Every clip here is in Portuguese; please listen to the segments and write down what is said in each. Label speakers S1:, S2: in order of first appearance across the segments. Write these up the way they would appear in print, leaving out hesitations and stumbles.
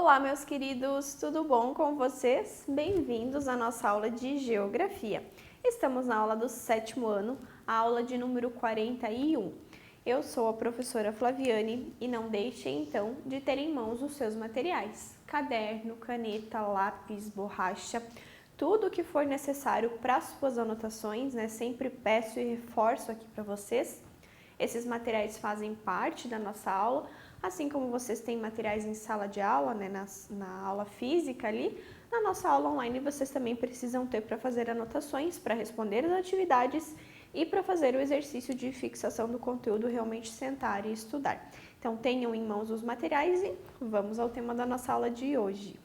S1: Olá, meus queridos, tudo bom com vocês? Bem-vindos à nossa aula de Geografia. Estamos na aula do 7º ano, a aula de número 41. Eu sou a professora Flaviane e não deixem, então, de ter em mãos os seus materiais. Caderno, caneta, lápis, borracha, tudo o que for necessário para as suas anotações, né? Sempre peço e reforço aqui para vocês. Esses materiais fazem parte da nossa aula, assim como vocês têm materiais em sala de aula, né, na aula física ali, na nossa aula online vocês também precisam ter para fazer anotações, para responder as atividades e para fazer o exercício de fixação do conteúdo, realmente sentar e estudar. Então tenham em mãos os materiais e vamos ao tema da nossa aula de hoje.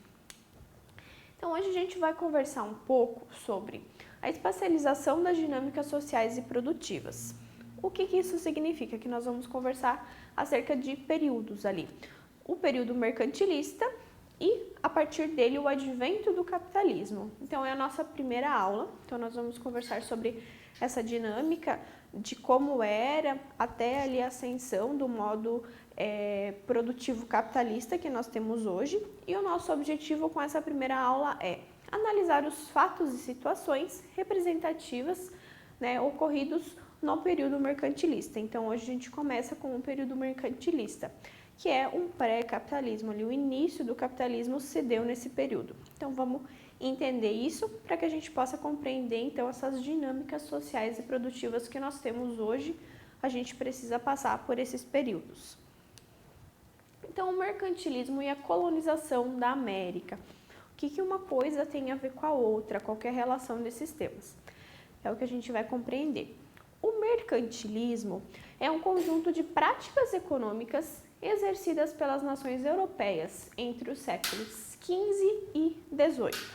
S1: Então hoje a gente vai conversar um pouco sobre a espacialização das dinâmicas sociais e produtivas. O que isso significa? Que nós vamos conversar acerca de períodos ali. O período mercantilista e, a partir dele, o advento do capitalismo. Então, é a nossa primeira aula. Então, nós vamos conversar sobre essa dinâmica de como era até ali a ascensão do modo produtivo capitalista que nós temos hoje. E o nosso objetivo com essa primeira aula é analisar os fatos e situações representativas, né, ocorridos no período mercantilista. Então, hoje a gente começa com o período mercantilista, que é um pré-capitalismo, ali o início do capitalismo se deu nesse período. Então, vamos entender isso para que a gente possa compreender, então, essas dinâmicas sociais e produtivas que nós temos hoje. A gente precisa passar por esses períodos. Então, o mercantilismo e a colonização da América. O que uma coisa tem a ver com a outra, qual é a relação desses temas? É o que a gente vai compreender. O mercantilismo é um conjunto de práticas econômicas exercidas pelas nações europeias entre os séculos XV e XVIII.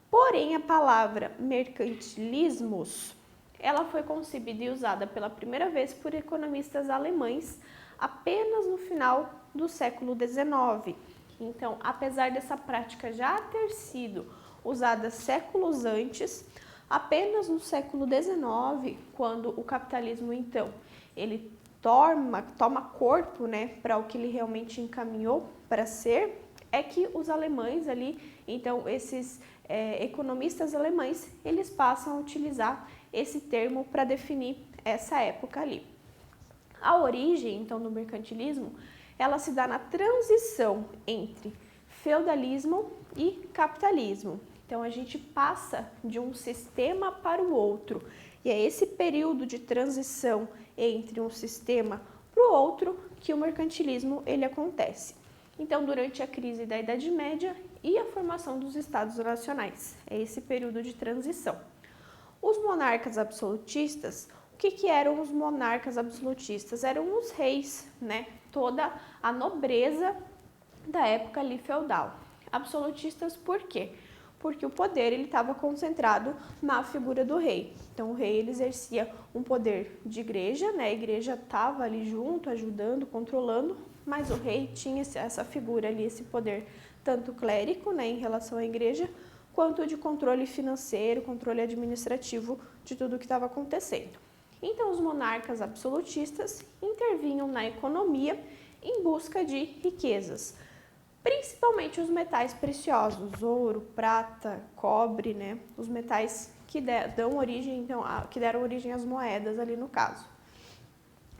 S1: Porém, a palavra mercantilismos, ela foi concebida e usada pela primeira vez por economistas alemães apenas no final do século XIX. Então, apesar dessa prática já ter sido usada séculos antes, apenas no século XIX, quando o capitalismo, então, ele toma corpo, né, para o que ele realmente encaminhou para ser, é que os alemães ali, então, esses economistas alemães, eles passam a utilizar esse termo para definir essa época ali. A origem, então, do mercantilismo, ela se dá na transição entre feudalismo e capitalismo. Então, a gente passa de um sistema para o outro. E é esse período de transição entre um sistema para o outro que o mercantilismo ele acontece. Então, durante a crise da Idade Média e a formação dos Estados nacionais. É esse período de transição. Os monarcas absolutistas, o que eram os monarcas absolutistas? Eram os reis, né? Toda a nobreza da época ali feudal. Absolutistas por quê? Porque o poder ele estava concentrado na figura do rei. Então, o rei ele exercia um poder de igreja, né? A igreja estava ali junto, ajudando, controlando, mas o rei tinha essa figura ali, esse poder tanto clérico, né, em relação à igreja, quanto de controle financeiro, controle administrativo de tudo o que estava acontecendo. Então, os monarcas absolutistas intervinham na economia em busca de riquezas, principalmente os metais preciosos, ouro, prata, cobre, né? Os metais que deram origem às moedas ali no caso.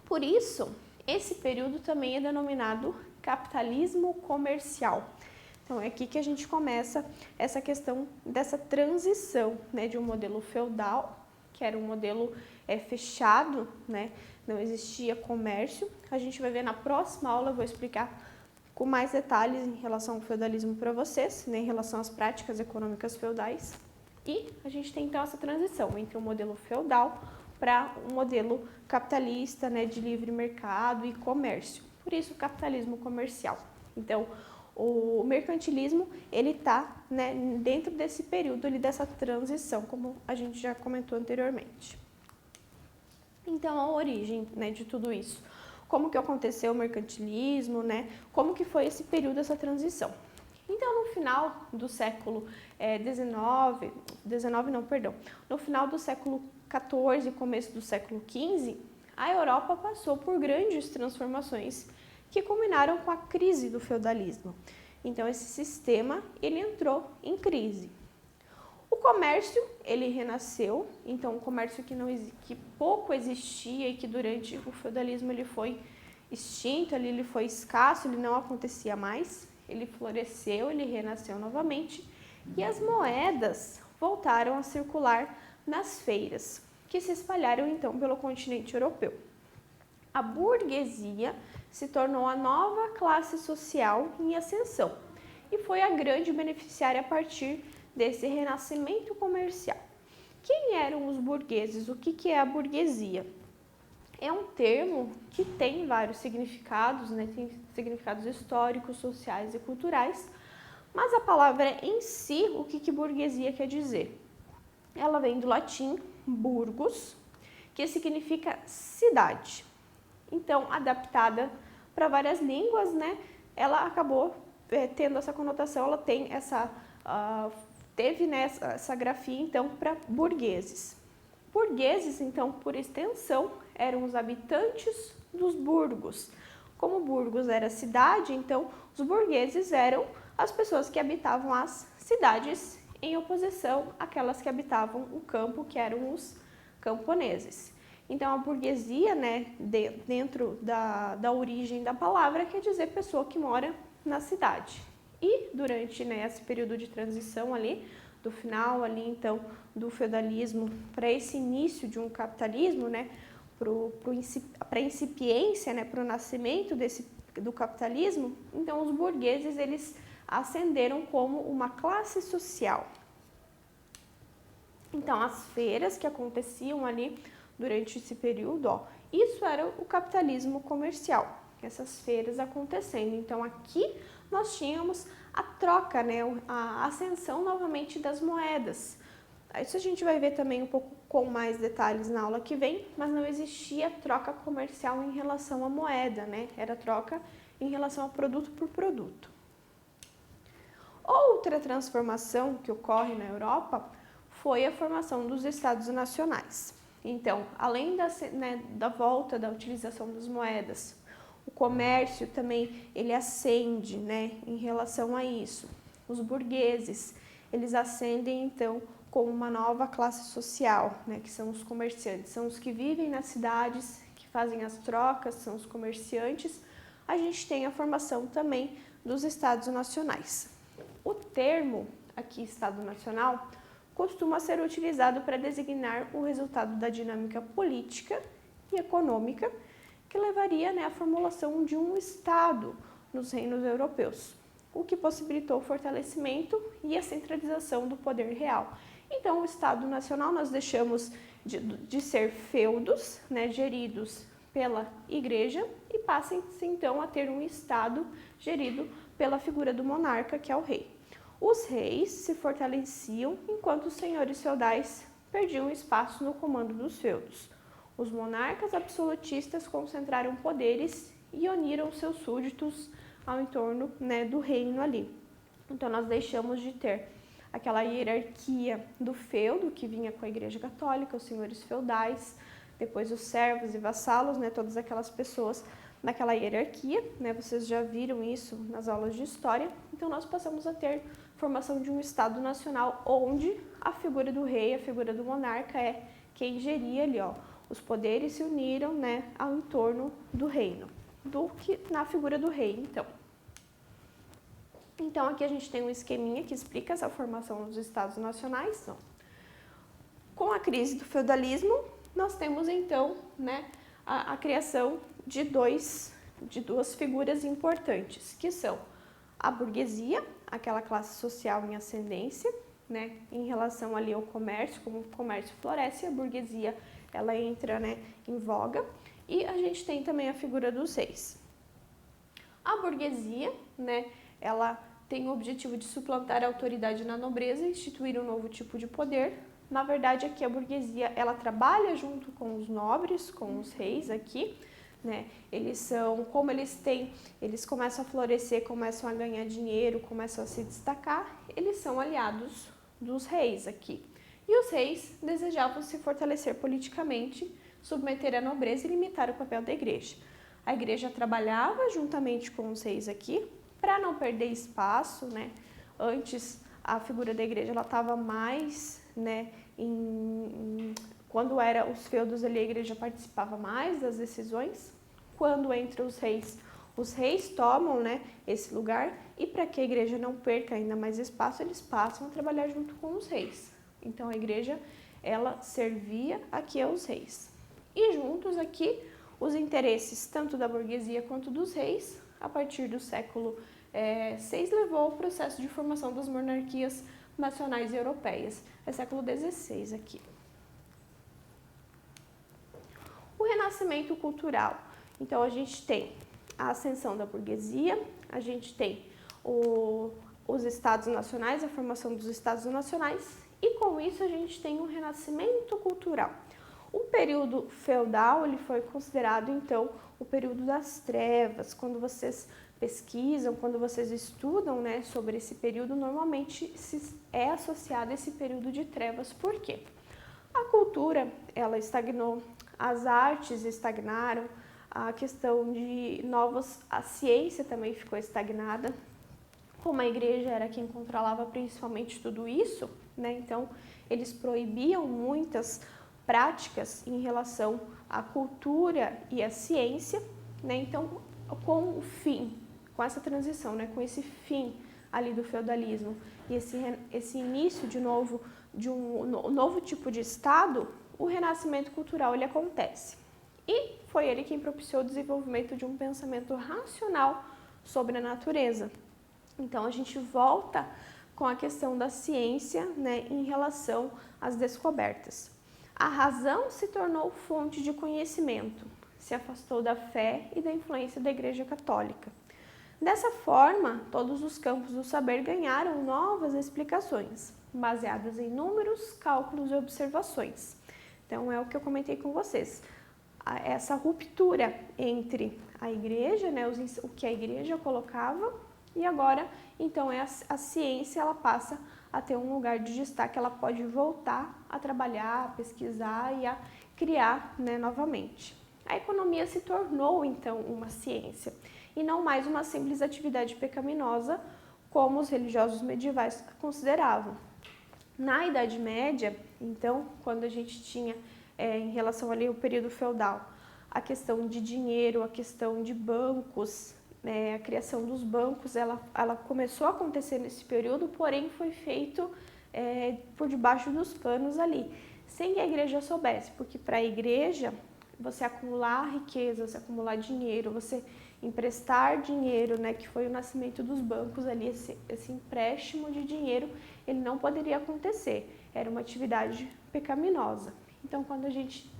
S1: Por isso, esse período também é denominado capitalismo comercial. Então é aqui que a gente começa essa questão dessa transição, né, de um modelo feudal, que era um modelo fechado, né? Não existia comércio. A gente vai ver na próxima aula, eu vou explicar com mais detalhes em relação ao feudalismo para vocês, né, em relação às práticas econômicas feudais. E a gente tem então essa transição entre o modelo feudal para um modelo capitalista, né, de livre mercado e comércio. Por isso, o capitalismo comercial. Então, o mercantilismo, ele está, né, dentro desse período ali, dessa transição, como a gente já comentou anteriormente. Então, a origem, né, de tudo isso. Como que aconteceu o mercantilismo, né? Como que foi esse período, essa transição. Então, no final do século no final do século XIV, começo do século XV, a Europa passou por grandes transformações que culminaram com a crise do feudalismo. Então esse sistema ele entrou em crise. O comércio ele renasceu, então o comércio que pouco existia e que durante o feudalismo ele foi extinto, ele foi escasso, ele não acontecia mais, ele floresceu, ele renasceu novamente e as moedas voltaram a circular nas feiras, que se espalharam então pelo continente europeu. A burguesia se tornou a nova classe social em ascensão e foi a grande beneficiária a partir desse renascimento comercial. Quem eram os burgueses? O que é a burguesia? É um termo que tem vários significados, né? Tem significados históricos, sociais e culturais, mas a palavra em si, o que burguesia quer dizer? Ela vem do latim burgus, que significa cidade. Então, adaptada para várias línguas, né? Ela acabou tendo essa conotação, ela tem teve essa grafia, então, para burgueses. Burgueses, então, por extensão, eram os habitantes dos burgos. Como Burgos era cidade, então, os burgueses eram as pessoas que habitavam as cidades em oposição àquelas que habitavam o campo, que eram os camponeses. Então, a burguesia, né, dentro da origem da palavra, quer dizer pessoa que mora na cidade. E durante, né, esse período de transição ali, do final ali, então, do feudalismo para esse início de um capitalismo, né, para a incipiência, né, para o nascimento do capitalismo, então os burgueses eles ascenderam como uma classe social. Então, as feiras que aconteciam ali durante esse período, ó, isso era o capitalismo comercial, essas feiras acontecendo. Então, aqui nós tínhamos a troca, né, a ascensão novamente das moedas. Isso a gente vai ver também um pouco com mais detalhes na aula que vem, mas não existia troca comercial em relação à moeda, né? Era troca em relação a produto por produto. Outra transformação que ocorre na Europa foi a formação dos Estados Nacionais. Então, além da volta da utilização das moedas, o comércio também ele ascende, né, em relação a isso. Os burgueses, eles ascendem então com uma nova classe social, né, que são os comerciantes, são os que vivem nas cidades, que fazem as trocas, são os comerciantes. A gente tem a formação também dos Estados Nacionais. O termo aqui, Estado Nacional, costuma ser utilizado para designar o resultado da dinâmica política e econômica que levaria, né, à formulação de um Estado nos reinos europeus, o que possibilitou o fortalecimento e a centralização do poder real. Então, o Estado Nacional nós deixamos de ser feudos, né, geridos pela Igreja e passam-se então a ter um Estado gerido pela figura do monarca, que é o rei. Os reis se fortaleciam enquanto os senhores feudais perdiam espaço no comando dos feudos. Os monarcas absolutistas concentraram poderes e uniram seus súditos ao entorno, né, do reino ali. Então, nós deixamos de ter aquela hierarquia do feudo que vinha com a Igreja Católica, os senhores feudais, depois os servos e vassalos, né, todas aquelas pessoas naquela hierarquia, né, vocês já viram isso nas aulas de história. Então, nós passamos a ter formação de um Estado Nacional onde a figura do rei, a figura do monarca é quem geria ali, ó, os poderes se uniram, né, ao entorno do reino, na figura do rei, então. Então, aqui a gente tem um esqueminha que explica essa formação dos Estados Nacionais. Então, com a crise do feudalismo, nós temos, então, né, a criação de duas figuras importantes, que são a burguesia, aquela classe social em ascendência, né, em relação ali ao comércio, como o comércio floresce, a burguesia ela entra, né, em voga, e a gente tem também a figura dos reis. A burguesia, né, ela tem o objetivo de suplantar a autoridade na nobreza e instituir um novo tipo de poder. Na verdade, aqui a burguesia, ela trabalha junto com os nobres, com os reis aqui, né? Eles começam a florescer, começam a ganhar dinheiro, começam a se destacar, eles são aliados dos reis aqui. E os reis desejavam se fortalecer politicamente, submeter a nobreza e limitar o papel da igreja. A igreja trabalhava juntamente com os reis aqui Para não perder espaço, né? Antes a figura da igreja ela estava mais, né, quando era os feudos ali, a igreja participava mais das decisões. Quando entra os reis tomam, né, esse lugar, e para que a igreja não perca ainda mais espaço, eles passam a trabalhar junto com os reis. Então a igreja ela servia aqui aos reis. E juntos aqui os interesses tanto da burguesia quanto dos reis, a partir do século VI, levou ao processo de formação das monarquias nacionais e europeias. É século XVI aqui. O renascimento cultural. Então, a gente tem a ascensão da burguesia, a gente tem os estados nacionais, a formação dos estados nacionais, e com isso a gente tem um renascimento cultural. O período feudal ele foi considerado, então, o período das trevas. Quando vocês pesquisam, quando vocês estudam, né, sobre esse período, normalmente é associado a esse período de trevas. Por quê? A cultura, ela estagnou, as artes estagnaram, a questão de a ciência também ficou estagnada. Como a igreja era quem controlava principalmente tudo isso, né, então eles proibiam muitas práticas em relação à cultura e à ciência, né? Então, com o fim, com essa transição, né? Com esse fim ali do feudalismo e esse início de um novo tipo de Estado, o renascimento cultural ele acontece. E foi ele quem propiciou o desenvolvimento de um pensamento racional sobre a natureza. Então, a gente volta com a questão da ciência, né, em relação às descobertas. A razão se tornou fonte de conhecimento, se afastou da fé e da influência da Igreja Católica. Dessa forma, todos os campos do saber ganharam novas explicações, baseadas em números, cálculos e observações. Então, é o que eu comentei com vocês. Essa ruptura entre a Igreja, né, o que a Igreja colocava, e agora, então, a ciência ela passa a ter um lugar de destaque, ela pode voltar a trabalhar, a pesquisar e a criar, né, novamente. A economia se tornou, então, uma ciência e não mais uma simples atividade pecaminosa, como os religiosos medievais consideravam. Na Idade Média, então, quando a gente tinha, em relação ali ao período feudal, a questão de dinheiro, a questão de bancos, a criação dos bancos, ela começou a acontecer nesse período, porém foi feito por debaixo dos panos ali, sem que a igreja soubesse, porque para a igreja, você acumular riqueza, você acumular dinheiro, você emprestar dinheiro, né, que foi o nascimento dos bancos ali, esse empréstimo de dinheiro, ele não poderia acontecer, era uma atividade pecaminosa. Então, quando a gente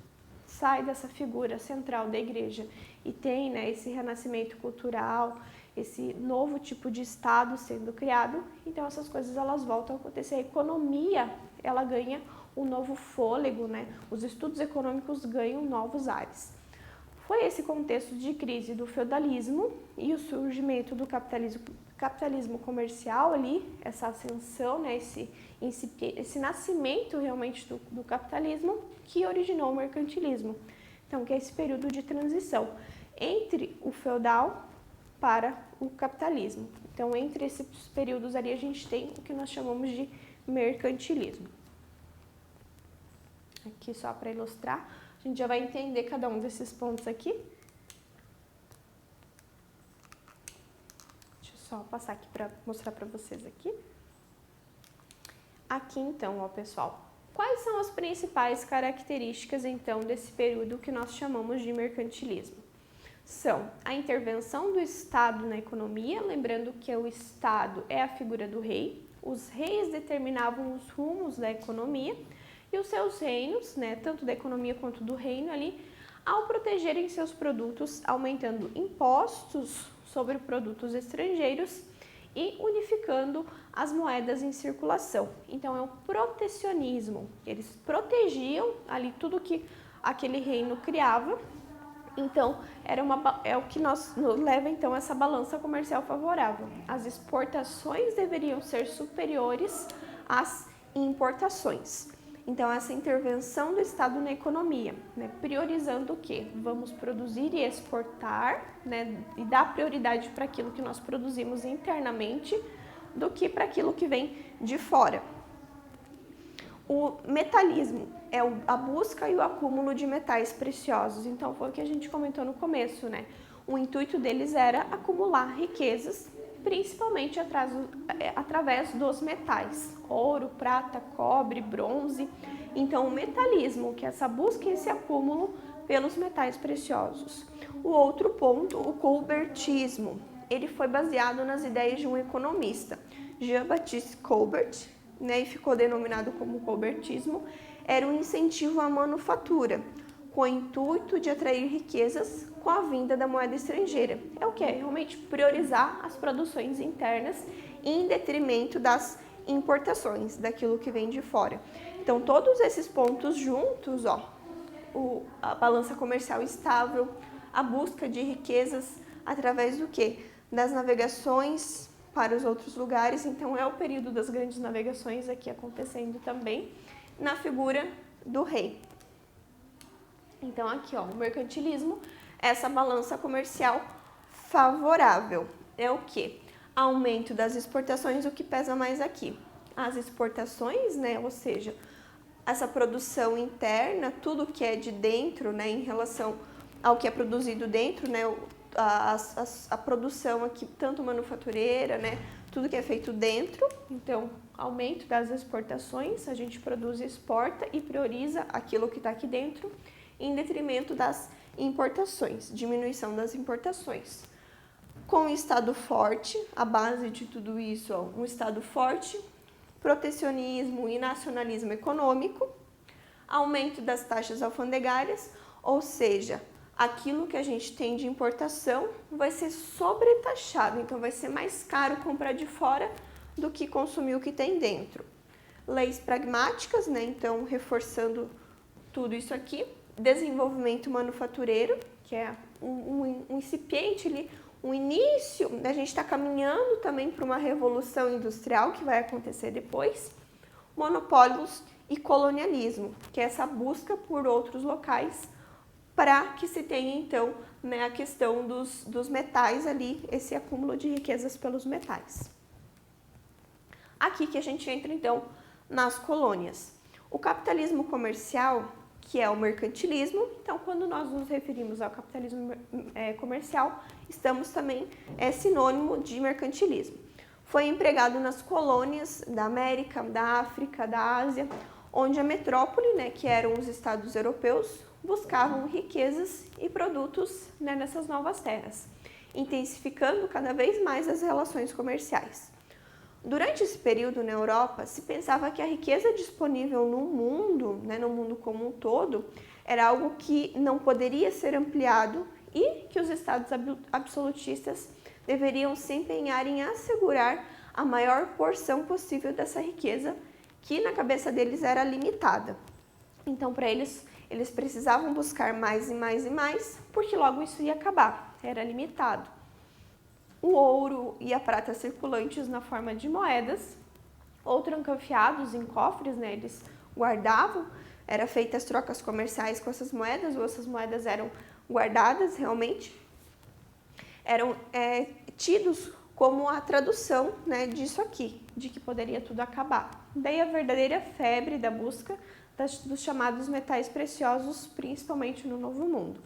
S1: sai dessa figura central da igreja e tem, né, esse renascimento cultural, esse novo tipo de Estado sendo criado, então essas coisas elas voltam a acontecer. A economia ela ganha um novo fôlego, né? Os estudos econômicos ganham novos ares. Foi esse contexto de crise do feudalismo e o surgimento do capitalismo comercial ali, essa ascensão, né, esse nascimento realmente do capitalismo que originou o mercantilismo. Então, que é esse período de transição entre o feudal para o capitalismo. Então, entre esses períodos ali, a gente tem o que nós chamamos de mercantilismo. Aqui só para ilustrar, a gente já vai entender cada um desses pontos aqui. Deixa eu só passar aqui para mostrar para vocês aqui. Aqui então, ó, pessoal, quais são as principais características então desse período que nós chamamos de mercantilismo? São a intervenção do Estado na economia, lembrando que o Estado é a figura do rei, os reis determinavam os rumos da economia e os seus reinos, né, tanto da economia quanto do reino ali, ao protegerem seus produtos, aumentando impostos sobre produtos estrangeiros e unificando as moedas em circulação. Então, é o protecionismo. Eles protegiam ali tudo que aquele reino criava. Então, é o que nos leva então a essa balança comercial favorável. As exportações deveriam ser superiores às importações. Então, essa intervenção do Estado na economia, né, priorizando o quê? Vamos produzir e exportar, né, e dar prioridade para aquilo que nós produzimos internamente do que para aquilo que vem de fora. O metalismo é a busca e o acúmulo de metais preciosos. Então, foi o que a gente comentou no começo, né? O intuito deles era acumular riquezas, principalmente através dos metais, ouro, prata, cobre, bronze. Então, o metalismo, que é essa busca e esse acúmulo pelos metais preciosos. O outro ponto, o colbertismo, ele foi baseado nas ideias de um economista, Jean-Baptiste Colbert, né, e ficou denominado como colbertismo. Era um incentivo à manufatura, com o intuito de atrair riquezas com a vinda da moeda estrangeira. É o que? É realmente priorizar as produções internas em detrimento das importações, daquilo que vem de fora. Então, todos esses pontos juntos, ó, a balança comercial estável, a busca de riquezas através do quê? Das navegações para os outros lugares. Então, é o período das grandes navegações aqui acontecendo também na figura do rei. Então, aqui, ó, o mercantilismo, essa balança comercial favorável. É o quê? Aumento das exportações, o que pesa mais aqui? As exportações, né? Ou seja, essa produção interna, tudo que é de dentro, né? Em relação ao que é produzido dentro, né? A produção aqui, tanto manufatureira, né? Tudo que é feito dentro. Então, aumento das exportações, a gente produz e exporta e prioriza aquilo que está aqui dentro, em detrimento das importações, diminuição das importações. Com o Estado forte, a base de tudo isso, ó, um Estado forte, protecionismo e nacionalismo econômico, aumento das taxas alfandegárias, ou seja, aquilo que a gente tem de importação vai ser sobretaxado, então vai ser mais caro comprar de fora do que consumir o que tem dentro. Leis pragmáticas, né? Então, reforçando tudo isso aqui. Desenvolvimento manufatureiro, que é um incipiente ali, um início, a gente está caminhando também para uma revolução industrial que vai acontecer depois. Monopólios e colonialismo, que é essa busca por outros locais para que se tenha, então, né, a questão dos metais ali, esse acúmulo de riquezas pelos metais. Aqui que a gente entra, então, nas colônias. O capitalismo comercial, que é o mercantilismo. Então, quando nós nos referimos ao capitalismo comercial, estamos também sinônimo de mercantilismo. Foi empregado nas colônias da América, da África, da Ásia, onde a metrópole, né, que eram os estados europeus, buscavam riquezas e produtos, né, nessas novas terras, intensificando cada vez mais as relações comerciais. Durante esse período na Europa, se pensava que a riqueza disponível no mundo, né, no mundo como um todo, era algo que não poderia ser ampliado e que os estados absolutistas deveriam se empenhar em assegurar a maior porção possível dessa riqueza, que na cabeça deles era limitada. Então, para eles precisavam buscar mais e mais e mais, porque logo isso ia acabar, era limitado. O ouro e a prata circulantes na forma de moedas, ou trancafiados em cofres, né, eles guardavam, eram feitas trocas comerciais com essas moedas, ou essas moedas eram guardadas realmente, eram tidos como a tradução, né, disso aqui, de que poderia tudo acabar. Daí a verdadeira febre da busca dos chamados metais preciosos, principalmente no Novo Mundo.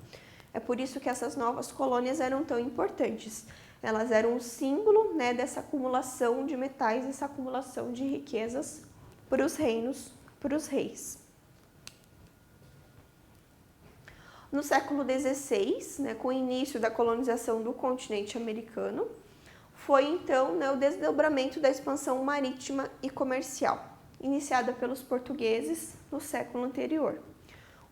S1: É por isso que essas novas colônias eram tão importantes. Elas eram um símbolo, né, dessa acumulação de metais, essa acumulação de riquezas para os reinos, para os reis. No século XVI, né, com o início da colonização do continente americano, foi então, né, o desdobramento da expansão marítima e comercial, iniciada pelos portugueses no século anterior.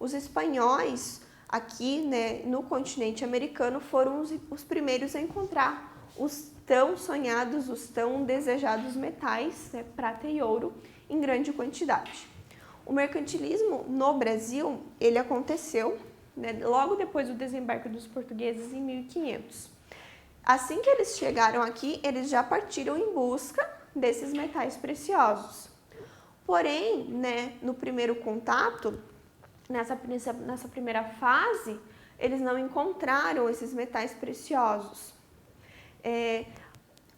S1: Os espanhóis aqui, né, no continente americano, foram os primeiros a encontrar os tão sonhados, os tão desejados metais, né, prata e ouro, em grande quantidade. O mercantilismo no Brasil, ele aconteceu, né, logo depois do desembarque dos portugueses em 1500. Assim que eles chegaram aqui, eles já partiram em busca desses metais preciosos. Porém, né, no primeiro contato, nessa primeira fase, eles não encontraram esses metais preciosos.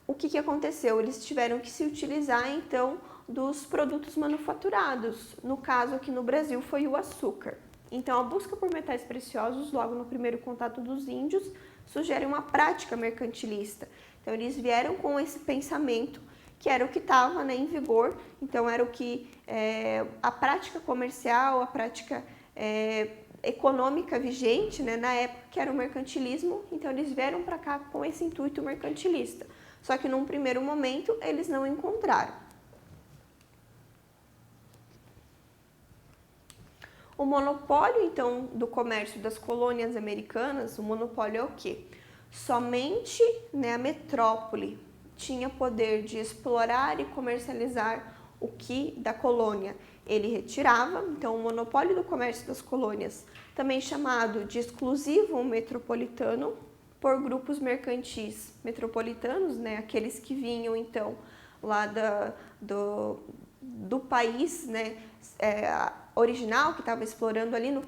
S1: O que aconteceu? Eles tiveram que se utilizar, então, dos produtos manufaturados. No caso, aqui no Brasil, foi o açúcar. Então, a busca por metais preciosos, logo no primeiro contato dos índios, sugere uma prática mercantilista. Então, eles vieram com esse pensamento, que era o que estava, né, em vigor. Então, era o que a prática comercial, a prática econômica vigente, né, na época, que era o mercantilismo. Então, eles vieram para cá com esse intuito mercantilista. Só que num primeiro momento eles não encontraram. O monopólio, então, do comércio das colônias americanas, o monopólio é o quê? Somente, né, a metrópole tinha poder de explorar e comercializar o que da colônia ele retirava. Então, o monopólio do comércio das colônias, também chamado de exclusivo metropolitano, por grupos mercantis metropolitanos, né, aqueles que vinham, então, lá do país, né, original, que estava explorando ali, no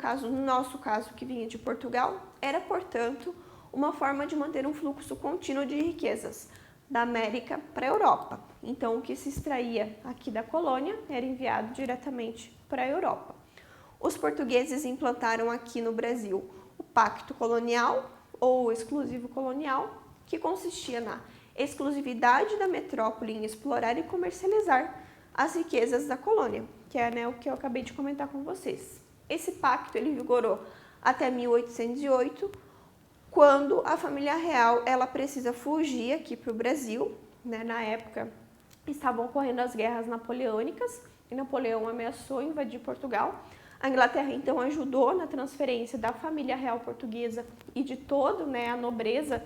S1: nosso caso, que vinha de Portugal, era, portanto, uma forma de manter um fluxo contínuo de riquezas da América para a Europa. Então, o que se extraía aqui da colônia era enviado diretamente para a Europa. Os portugueses implantaram aqui no Brasil o Pacto Colonial, ou exclusivo colonial, que consistia na exclusividade da metrópole em explorar e comercializar as riquezas da colônia, que é, né, o que eu acabei de comentar com vocês. Esse pacto ele vigorou até 1808, quando a família real ela precisa fugir aqui para o Brasil, né? Na época estavam ocorrendo as guerras napoleônicas e Napoleão ameaçou invadir Portugal. A Inglaterra, então, ajudou na transferência da família real portuguesa e de toda, né, a nobreza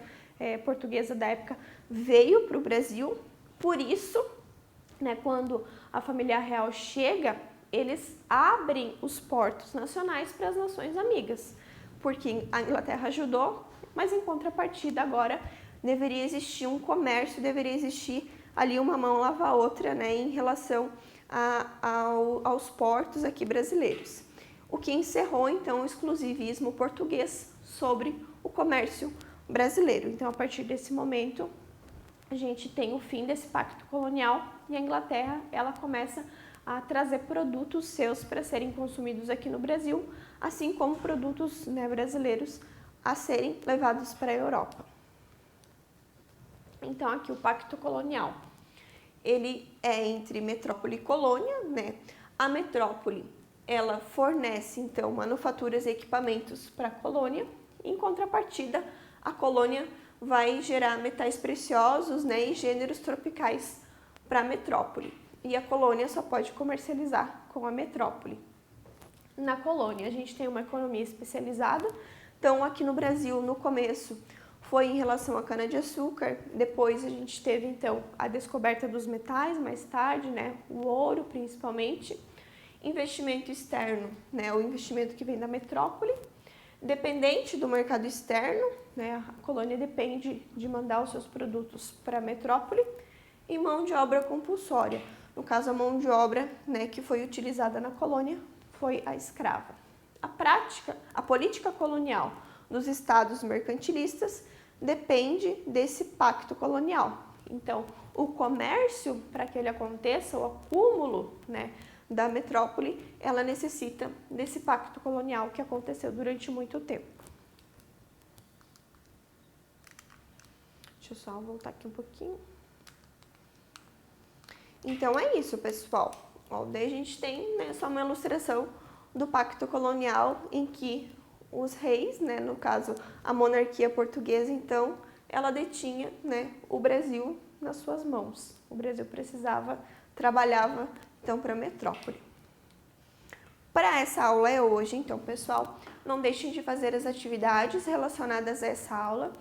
S1: portuguesa da época veio para o Brasil. Por isso, né, quando a família real chega, eles abrem os portos nacionais para as nações amigas, porque a Inglaterra ajudou, mas em contrapartida agora deveria existir um comércio, deveria existir ali uma mão lava a outra, né, em relação aos portos aqui brasileiros. O que encerrou, então, o exclusivismo português sobre o comércio brasileiro. Então, a partir desse momento, a gente tem o fim desse pacto colonial e a Inglaterra, ela começa a trazer produtos seus para serem consumidos aqui no Brasil, assim como produtos, né, brasileiros a serem levados para a Europa. Então, aqui o pacto colonial. Ele é entre metrópole e colônia, né? A metrópole, ela fornece, então, manufaturas e equipamentos para a colônia. Em contrapartida, a colônia vai gerar metais preciosos, né, e gêneros tropicais para a metrópole. E a colônia só pode comercializar com a metrópole. Na colônia, a gente tem uma economia especializada. Então, aqui no Brasil, no começo, foi em relação à cana-de-açúcar, depois a gente teve, então, a descoberta dos metais, mais tarde, né, o ouro, principalmente. Investimento externo, né, o investimento que vem da metrópole. Dependente do mercado externo, né, a colônia depende de mandar os seus produtos para a metrópole. E mão de obra compulsória. No caso, a mão de obra, né, que foi utilizada na colônia foi a escrava. A política colonial dos estados mercantilistas depende desse pacto colonial. Então, o comércio, para que ele aconteça, o acúmulo, né, da metrópole, ela necessita desse pacto colonial que aconteceu durante muito tempo. Deixa eu só voltar aqui um pouquinho. Então, é isso, pessoal. Ó, daí a gente tem, né, só uma ilustração do pacto colonial em que os reis, né, no caso a monarquia portuguesa, então, ela detinha, né, o Brasil nas suas mãos. O Brasil trabalhava, então, para a metrópole. Para essa aula é hoje, então, pessoal, não deixem de fazer as atividades relacionadas a essa aula.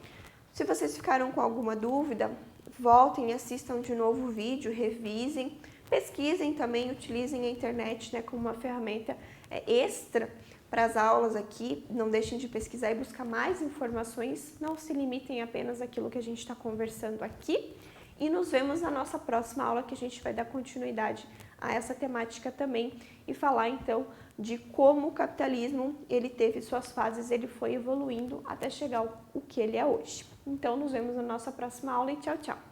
S1: Se vocês ficaram com alguma dúvida, voltem e assistam de novo o vídeo, revisem, pesquisem também, utilizem a internet, né, como uma ferramenta extra para as aulas aqui. Não deixem de pesquisar e buscar mais informações, não se limitem apenas àquilo que a gente está conversando aqui. E nos vemos na nossa próxima aula, que a gente vai dar continuidade a essa temática também e falar então de como o capitalismo ele teve suas fases, ele foi evoluindo até chegar ao que ele é hoje. Então nos vemos na nossa próxima aula e tchau, tchau!